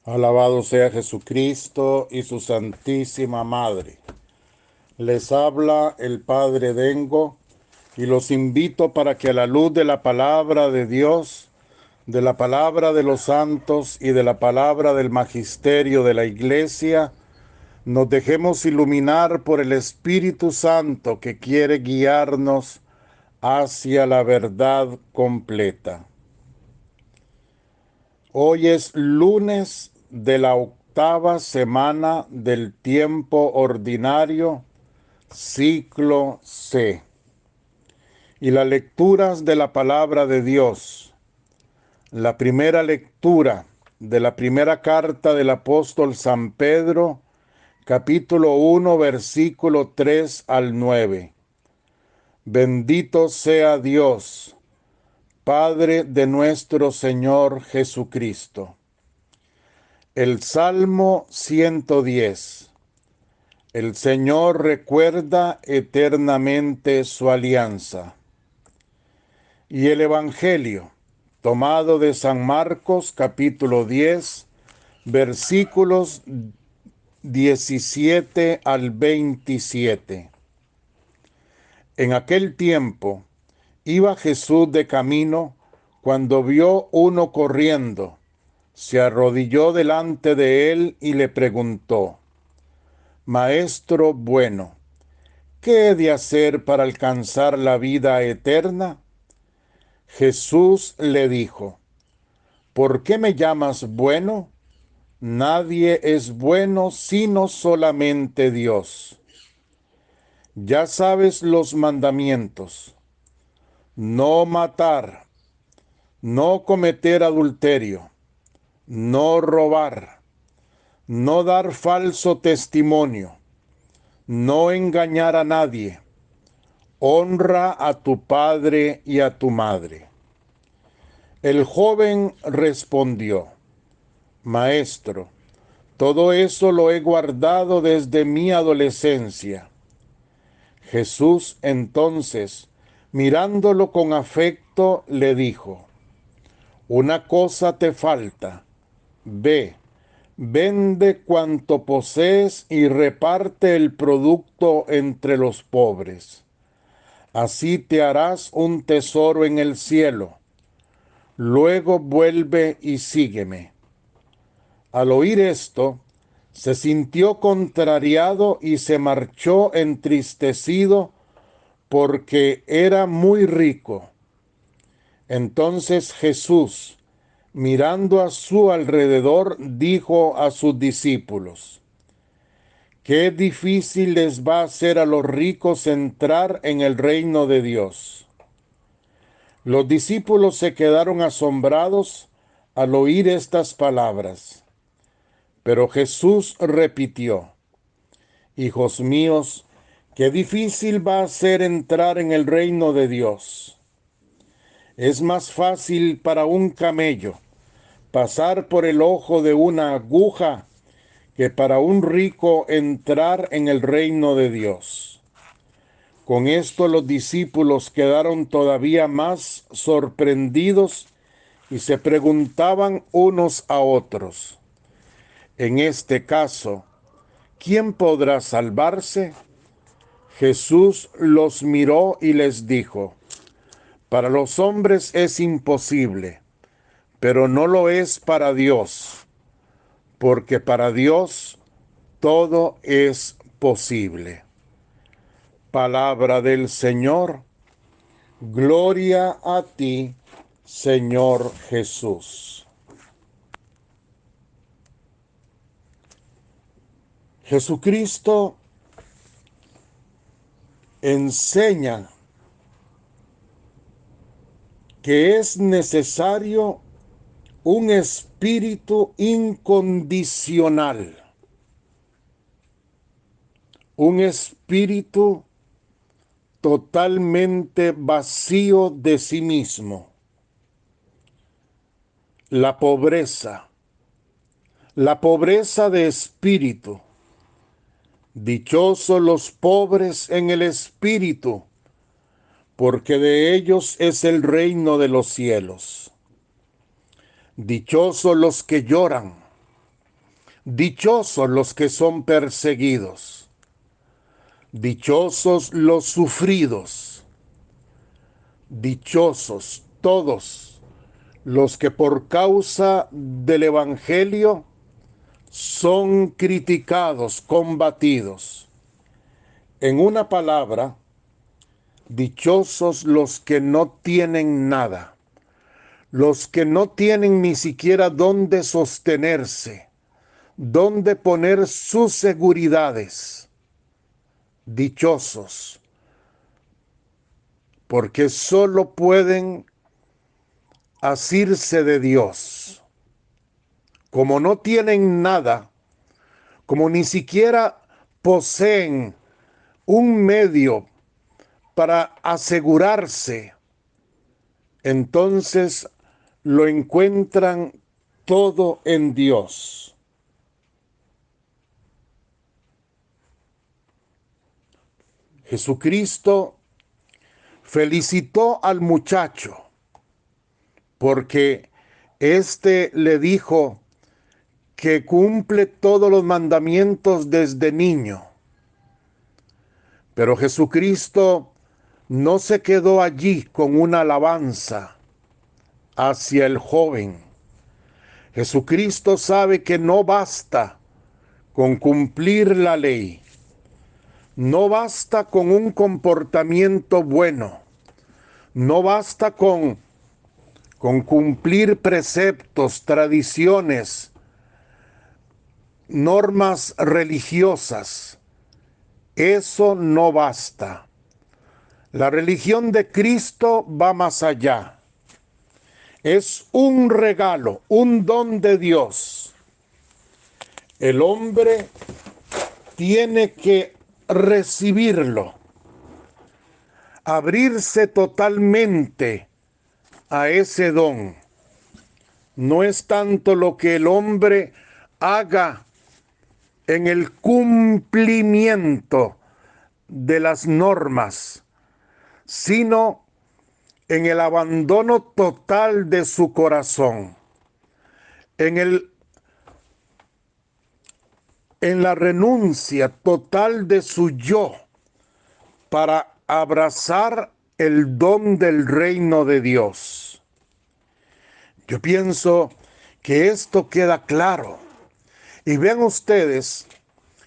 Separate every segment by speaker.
Speaker 1: Alabado sea Jesucristo y su Santísima Madre. Les habla el Padre Dengo y los invito para que a la luz de la palabra de Dios, de la palabra de los santos y de la palabra del magisterio de la Iglesia, nos dejemos iluminar por el Espíritu Santo que quiere guiarnos hacia la verdad completa. Hoy es lunes de la octava semana del tiempo ordinario, ciclo C. Y las lecturas de la palabra de Dios. La primera lectura de la primera carta del apóstol San Pedro, capítulo 1, versículo 3 al 9. Bendito sea Dios, Padre de nuestro Señor Jesucristo. El Salmo 110. El Señor recuerda eternamente su alianza. Y el Evangelio, tomado de San Marcos, capítulo 10, versículos 17 al 27. En aquel tiempo, iba Jesús de camino cuando vio uno corriendo. Se arrodilló delante de él y le preguntó: Maestro bueno, ¿qué he de hacer para alcanzar la vida eterna? Jesús le dijo: ¿Por qué me llamas bueno? Nadie es bueno sino solamente Dios. Ya sabes los mandamientos: no matar, no cometer adulterio, no robar, no dar falso testimonio, no engañar a nadie. Honra a tu padre y a tu madre. El joven respondió: Maestro, todo eso lo he guardado desde mi adolescencia. Jesús entonces, mirándolo con afecto, le dijo: Una cosa te falta. Ve, vende cuanto posees y reparte el producto entre los pobres. Así te harás un tesoro en el cielo. Luego vuelve y sígueme. Al oír esto, se sintió contrariado y se marchó entristecido porque era muy rico. Entonces Jesús, mirando a su alrededor, dijo a sus discípulos: Qué difícil les va a ser a los ricos entrar en el reino de Dios. Los discípulos se quedaron asombrados al oír estas palabras. Pero Jesús repitió: Hijos míos, qué difícil va a ser entrar en el reino de Dios. Es más fácil para un camello pasar por el ojo de una aguja que para un rico entrar en el reino de Dios. Con esto los discípulos quedaron todavía más sorprendidos y se preguntaban unos a otros: en este caso, ¿quién podrá salvarse? Jesús los miró y les dijo: Para los hombres es imposible, pero no lo es para Dios, porque para Dios todo es posible. Palabra del Señor. Gloria a ti, Señor Jesús. Jesucristo enseña que es necesario un espíritu incondicional, un espíritu totalmente vacío de sí mismo. La pobreza de espíritu. Dichosos los pobres en el espíritu, porque de ellos es el reino de los cielos. Dichosos los que lloran, Dichosos los que son perseguidos, dichosos los sufridos, dichosos todos los que por causa del Evangelio son criticados, combatidos. En una palabra, dichosos los que no tienen nada, los que no tienen ni siquiera dónde sostenerse, dónde poner sus seguridades. Dichosos, porque solo pueden asirse de Dios. Como no tienen nada, como ni siquiera poseen un medio para asegurarse, entonces lo encuentran todo en Dios. Jesucristo felicitó al muchacho porque éste le dijo que cumple todos los mandamientos desde niño. Pero Jesucristo no se quedó allí con una alabanza hacia el joven. Jesucristo sabe que no basta con cumplir la ley. No basta con un comportamiento bueno. No basta con cumplir preceptos, tradiciones, normas religiosas. Eso no basta. La religión de Cristo va más allá. Es un regalo, un don de Dios. El hombre tiene que recibirlo, abrirse totalmente a ese don. No es tanto lo que el hombre haga en el cumplimiento de las normas, sino en el abandono total de su corazón, en la renuncia total de su yo para abrazar el don del reino de Dios. Yo pienso que esto queda claro. Y vean ustedes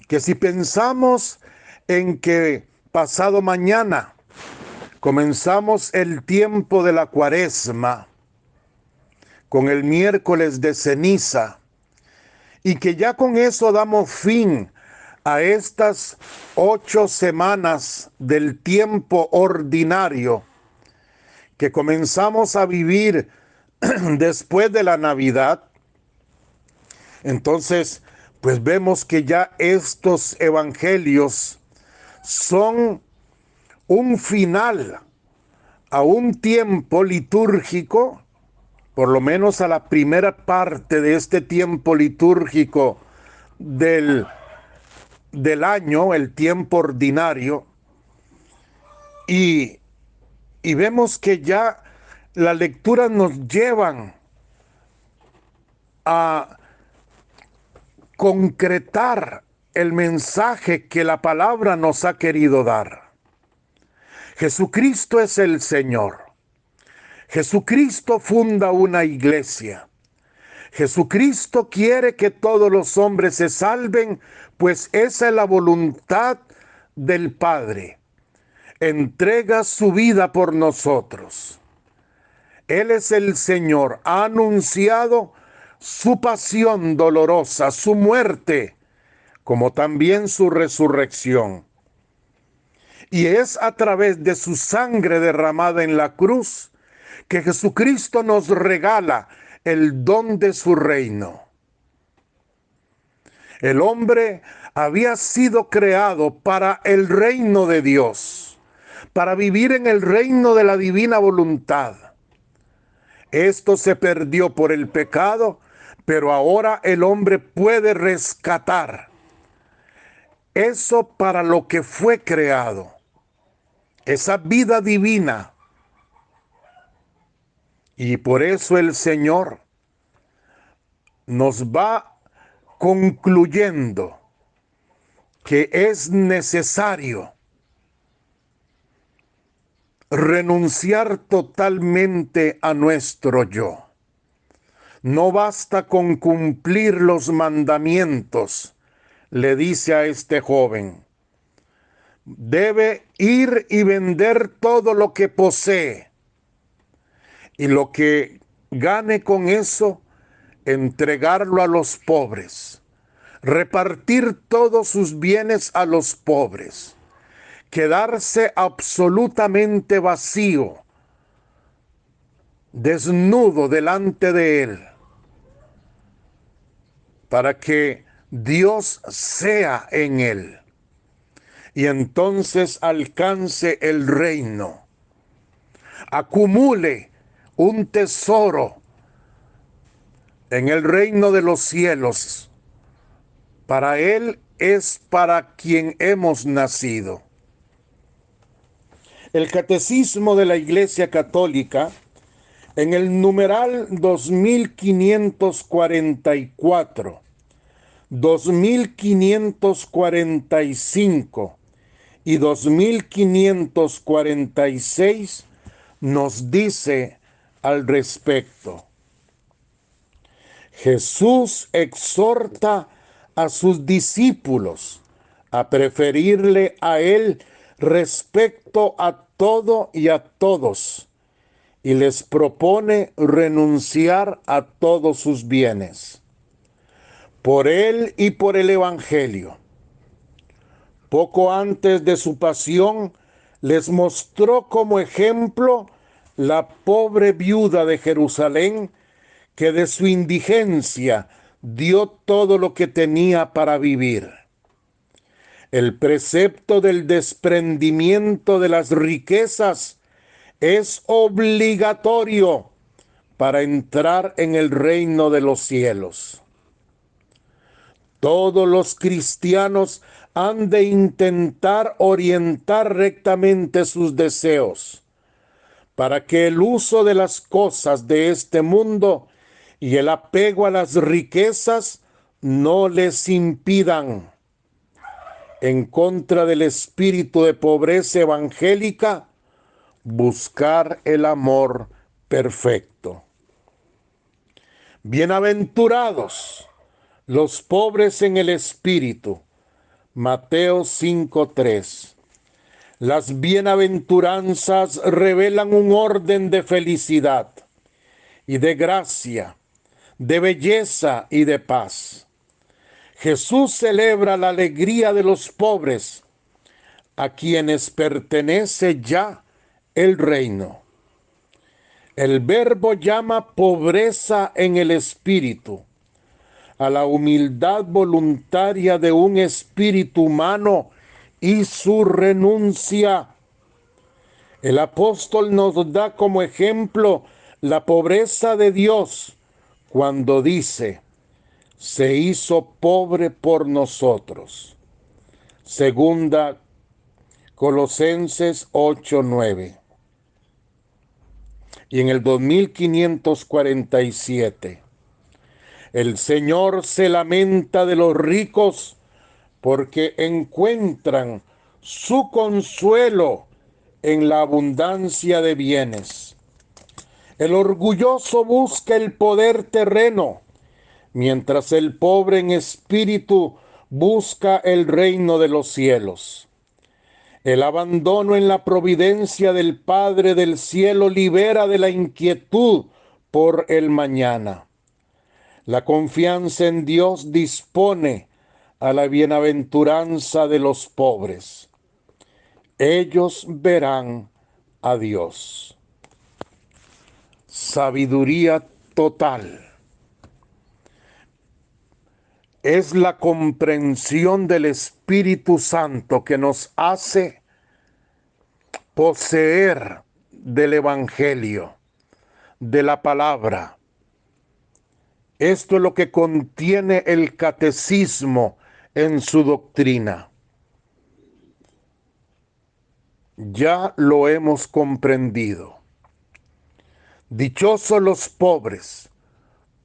Speaker 1: que si pensamos en que pasado mañana comenzamos el tiempo de la Cuaresma con el miércoles de ceniza y que ya con eso damos fin a estas 8 semanas del tiempo ordinario que comenzamos a vivir después de la Navidad, entonces pues vemos que ya estos evangelios son un final a un tiempo litúrgico, por lo menos a la primera parte de este tiempo litúrgico del año, el tiempo ordinario, y vemos que ya las lecturas nos llevan a concretar el mensaje que la palabra nos ha querido dar. Jesucristo es el Señor. Jesucristo funda una iglesia. Jesucristo quiere que todos los hombres se salven, pues esa es la voluntad del Padre. Entrega su vida por nosotros. Él es el Señor. Ha anunciado su pasión dolorosa, su muerte, como también su resurrección. Y es a través de su sangre derramada en la cruz que Jesucristo nos regala el don de su reino. El hombre había sido creado para el reino de Dios, para vivir en el reino de la divina voluntad. Esto se perdió por el pecado, pero ahora el hombre puede rescatar eso para lo que fue creado, esa vida divina. Y por eso el Señor nos va concluyendo que es necesario renunciar totalmente a nuestro yo. No basta con cumplir los mandamientos, le dice a este joven. Debe ir y vender todo lo que posee, y lo que gane con eso, entregarlo a los pobres, repartir todos sus bienes a los pobres, quedarse absolutamente vacío, desnudo delante de Él, para que Dios sea en Él y entonces alcance el reino, acumule un tesoro en el reino de los cielos. Para Él es para quien hemos nacido. El Catecismo de la Iglesia Católica, en el numeral 2544, 2545 y 2546, nos dice al respecto: Jesús exhorta a sus discípulos a preferirle a Él respecto a todo y a todos, y les propone renunciar a todos sus bienes. Por Él y por el Evangelio. Poco antes de su pasión, les mostró como ejemplo la pobre viuda de Jerusalén, que de su indigencia dio todo lo que tenía para vivir. El precepto del desprendimiento de las riquezas es obligatorio para entrar en el reino de los cielos. Todos los cristianos han de intentar orientar rectamente sus deseos, para que el uso de las cosas de este mundo y el apego a las riquezas no les impidan, en contra del espíritu de pobreza evangélica, buscar el amor perfecto. Bienaventurados los pobres en el espíritu. Mateo 5:3. Las bienaventuranzas revelan un orden de felicidad y de gracia, de belleza y de paz. Jesús celebra la alegría de los pobres, a quienes pertenece ya el reino. El Verbo llama pobreza en el espíritu a la humildad voluntaria de un espíritu humano y su renuncia. El apóstol nos da como ejemplo la pobreza de Dios cuando dice: se hizo pobre por nosotros. Segunda Colosenses 8:9. Y en el 2547, el Señor se lamenta de los ricos porque encuentran su consuelo en la abundancia de bienes. El orgulloso busca el poder terreno, mientras el pobre en espíritu busca el reino de los cielos. El abandono en la providencia del Padre del cielo libera de la inquietud por el mañana. La confianza en Dios dispone a la bienaventuranza de los pobres. Ellos verán a Dios. Sabiduría total. Es la comprensión del Espíritu Santo que nos hace poseer del Evangelio, de la palabra. Esto es lo que contiene el catecismo en su doctrina. Ya lo hemos comprendido. Dichosos los pobres,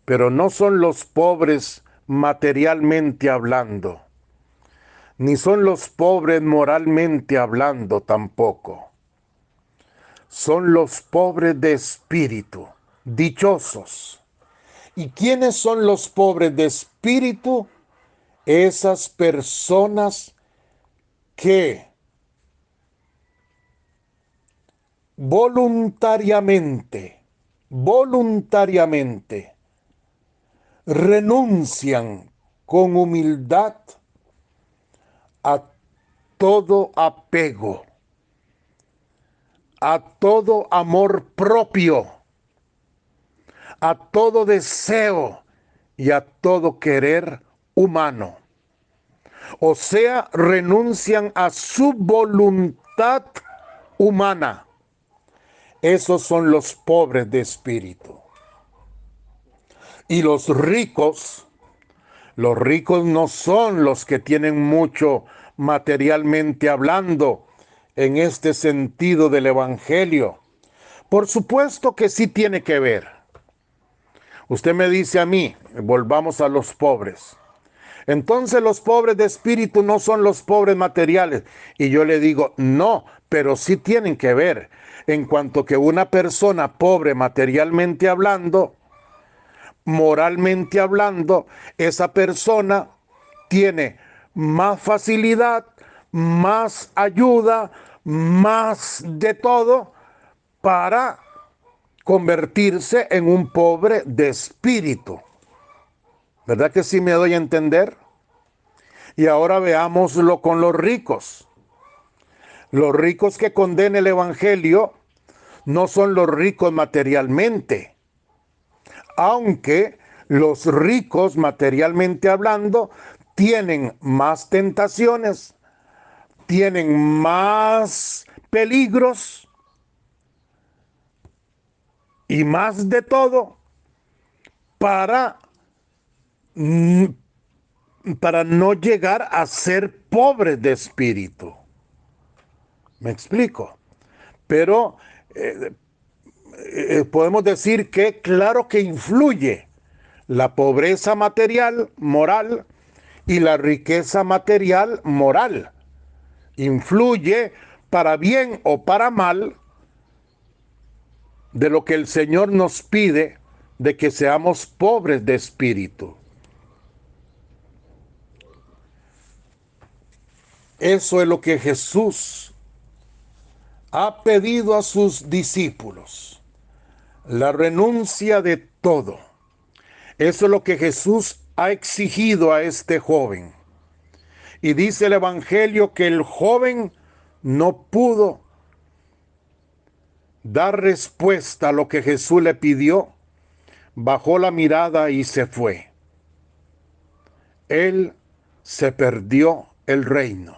Speaker 1: pero no son los pobres materialmente hablando, ni son los pobres moralmente hablando tampoco. Son los pobres de espíritu, dichosos. ¿Y quiénes son los pobres de espíritu? Esas personas que voluntariamente renuncian con humildad a todo apego, a todo amor propio, a todo deseo y a todo querer humano. O sea, renuncian a su voluntad humana. Esos son los pobres de espíritu. Y los ricos no son los que tienen mucho materialmente hablando en este sentido del evangelio. Por supuesto que sí tiene que ver. Usted me dice a mí, volvamos a los pobres. Entonces los pobres de espíritu no son los pobres materiales. Y yo le digo, no, pero sí tienen que ver. En cuanto que una persona pobre materialmente hablando, moralmente hablando, esa persona tiene más facilidad, más ayuda, más de todo para convertirse en un pobre de espíritu. ¿Verdad que sí me doy a entender? Y ahora veámoslo con los ricos. Los ricos que condena el evangelio no son los ricos materialmente, aunque los ricos materialmente hablando tienen más tentaciones, tienen más peligros y más de todo para no llegar a ser pobres de espíritu. ¿Me explico? Pero podemos decir que claro que influye la pobreza material, moral, y la riqueza material, moral. Influye para bien o para mal de lo que el Señor nos pide, de que seamos pobres de espíritu. Eso es lo que Jesús ha pedido a sus discípulos. La renuncia de todo. Eso es lo que Jesús ha exigido a este joven. Y dice el Evangelio que el joven no pudo dar respuesta a lo que Jesús le pidió, bajó la mirada y se fue. Él se perdió el reino.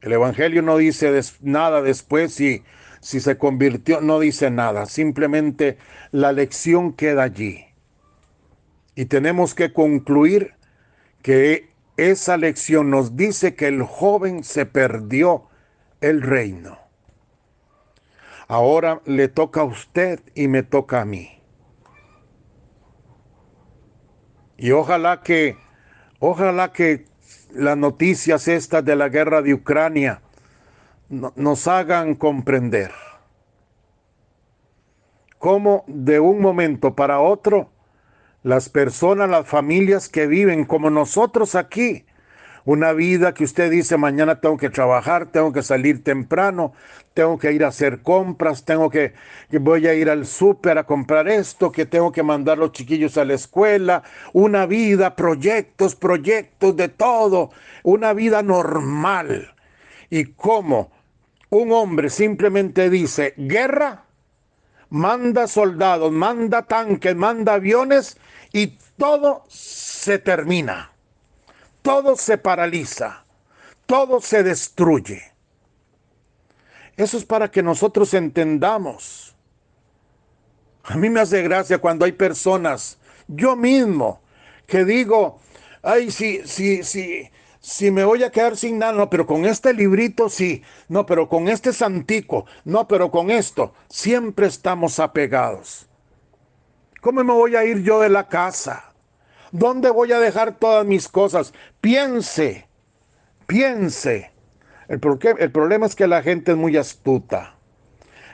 Speaker 1: El Evangelio no dice nada después si se convirtió, no dice nada. Simplemente la lección queda allí. Y tenemos que concluir que esa lección nos dice que el joven se perdió el reino. Ahora le toca a usted y me toca a mí. Y ojalá que las noticias estas de la guerra de Ucrania nos hagan comprender cómo de un momento para otro las personas, las familias que viven como nosotros aquí, una vida que usted dice, mañana tengo que trabajar, tengo que salir temprano, tengo que ir a hacer compras, que voy a ir al súper a comprar esto, que tengo que mandar los chiquillos a la escuela, una vida, proyectos de todo, una vida normal. Y cómo un hombre simplemente dice, guerra, manda soldados, manda tanques, manda aviones y todo se termina. Todo se paraliza, todo se destruye. Eso es para que nosotros entendamos. A mí me hace gracia cuando hay personas, yo mismo, que digo, ay, si me voy a quedar sin nada, no, pero con este librito sí, no, pero con este santico, no, pero con esto, siempre estamos apegados. ¿Cómo me voy a ir yo de la casa? ¿Dónde voy a dejar todas mis cosas? Piense, piense. El problema es que la gente es muy astuta.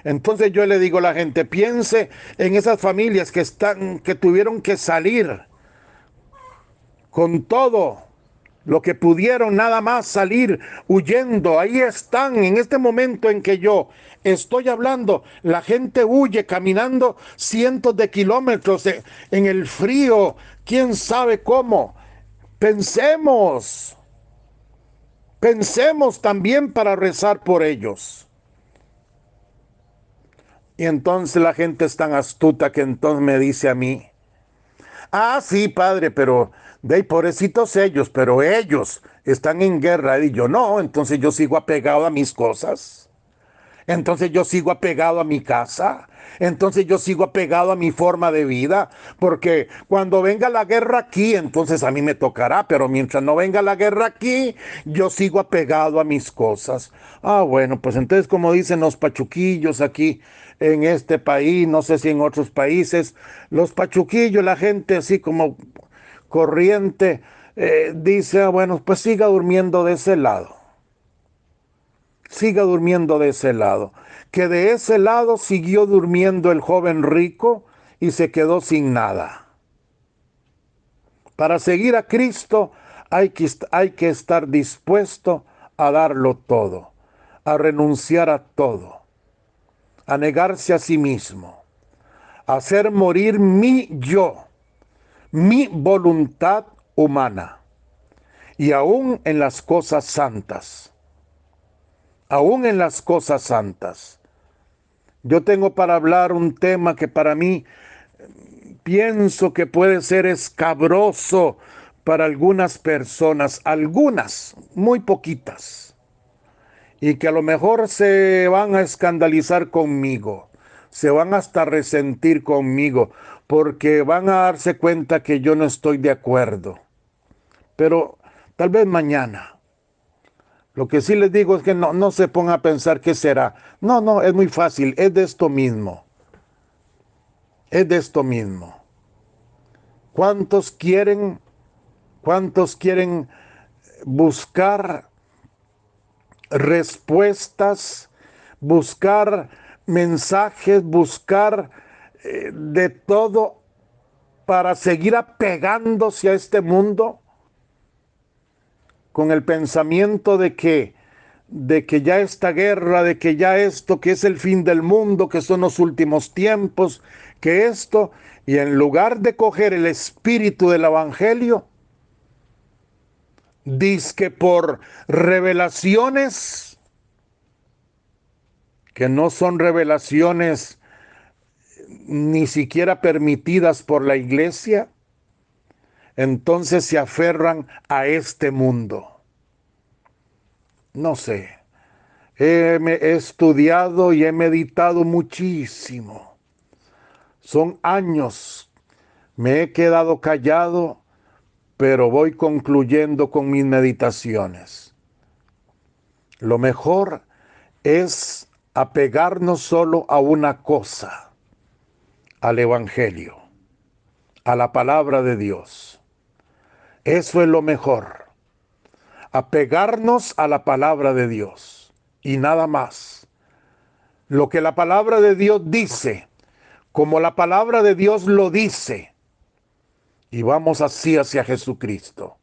Speaker 1: Entonces yo le digo a la gente, piense en esas familias que tuvieron que salir con todo lo que pudieron, nada más salir huyendo. Ahí están, en este momento en que yo estoy hablando, la gente huye caminando cientos de kilómetros en el frío, quién sabe cómo. Pensemos, pensemos también para rezar por ellos. Y entonces la gente es tan astuta que entonces me dice a mí, ah, sí, padre, pero de ahí, pobrecitos ellos, pero ellos están en guerra. Y yo no, entonces yo sigo apegado a mis cosas. Entonces yo sigo apegado a mi casa. Entonces yo sigo apegado a mi forma de vida. Porque cuando venga la guerra aquí, entonces a mí me tocará. Pero mientras no venga la guerra aquí, yo sigo apegado a mis cosas. Ah, bueno, pues entonces como dicen los pachuquillos aquí en este país, no sé si en otros países, los pachuquillos, la gente así como corriente, dice, ah, bueno, pues siga durmiendo de ese lado. Siga durmiendo de ese lado. Que de ese lado siguió durmiendo el joven rico y se quedó sin nada. Para seguir a Cristo hay que estar dispuesto a darlo todo, a renunciar a todo, a negarse a sí mismo, a hacer morir mi yo, mi voluntad humana, y aún en las cosas santas, aún en las cosas santas. Yo tengo para hablar un tema que para mí pienso que puede ser escabroso para algunas personas, algunas, muy poquitas, y que a lo mejor se van a escandalizar conmigo, se van hasta resentir conmigo, porque van a darse cuenta que yo no estoy de acuerdo. Pero tal vez mañana. Lo que sí les digo es que no se pongan a pensar qué será. No, es muy fácil, es de esto mismo. Es de esto mismo. ¿Cuántos quieren, cuántos quieren buscar respuestas, buscar mensajes, buscar de todo para seguir apegándose a este mundo con el pensamiento de que ya esta guerra, de que ya esto, que es el fin del mundo, que son los últimos tiempos, que esto, y en lugar de coger el espíritu del evangelio, dizque por revelaciones que no son revelaciones ni siquiera permitidas por la iglesia, entonces se aferran a este mundo. No sé, he estudiado y he meditado muchísimo. Son años, me he quedado callado, pero voy concluyendo con mis meditaciones. Lo mejor es apegarnos solo a una cosa, al Evangelio, a la palabra de Dios. Eso es lo mejor, apegarnos a la palabra de Dios y nada más. Lo que la palabra de Dios dice, como la palabra de Dios lo dice, y vamos así hacia Jesucristo.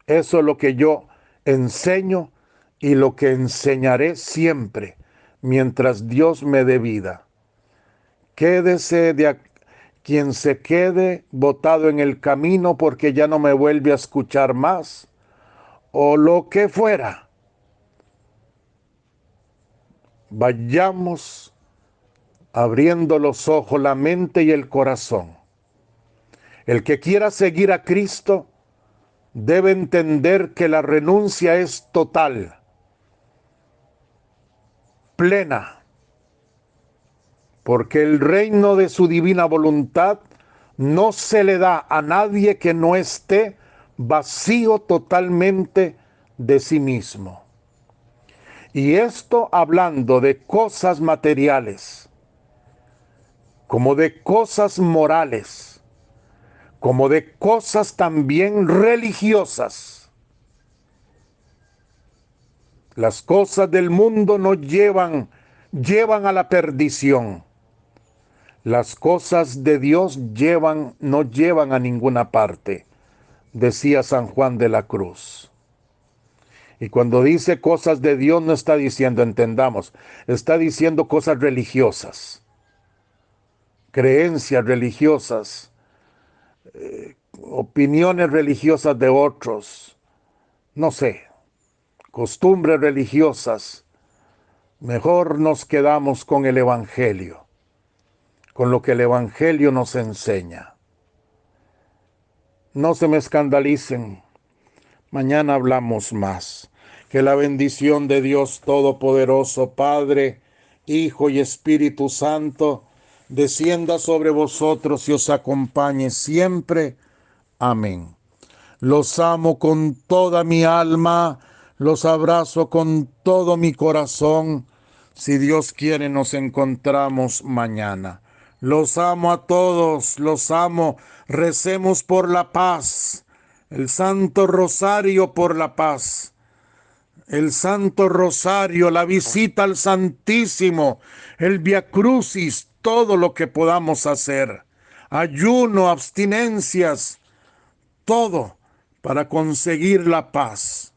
Speaker 1: Eso es lo que yo enseño y lo que enseñaré siempre mientras Dios me dé vida. Quédese quien se quede botado en el camino porque ya no me vuelve a escuchar más, o lo que fuera. Vayamos abriendo los ojos, la mente y el corazón. El que quiera seguir a Cristo debe entender que la renuncia es total, plena, porque el reino de su divina voluntad no se le da a nadie que no esté vacío totalmente de sí mismo. Y esto hablando de cosas materiales, como de cosas morales, como de cosas también religiosas. Las cosas del mundo nos llevan a la perdición. Las cosas de Dios no llevan a ninguna parte, decía San Juan de la Cruz. Y cuando dice cosas de Dios no está diciendo, entendamos, está diciendo cosas religiosas, creencias religiosas, opiniones religiosas de otros, no sé, costumbres religiosas. Mejor nos quedamos con el Evangelio, con lo que el Evangelio nos enseña. No se me escandalicen, mañana hablamos más. Que la bendición de Dios Todopoderoso, Padre, Hijo y Espíritu Santo, descienda sobre vosotros y os acompañe siempre. Amén. Los amo con toda mi alma, los abrazo con todo mi corazón. Si Dios quiere, nos encontramos mañana. Los amo a todos, los amo. Recemos por la paz. El Santo Rosario por la paz. El Santo Rosario, la visita al Santísimo, el Via Crucis, todo lo que podamos hacer. Ayuno, abstinencias, todo para conseguir la paz.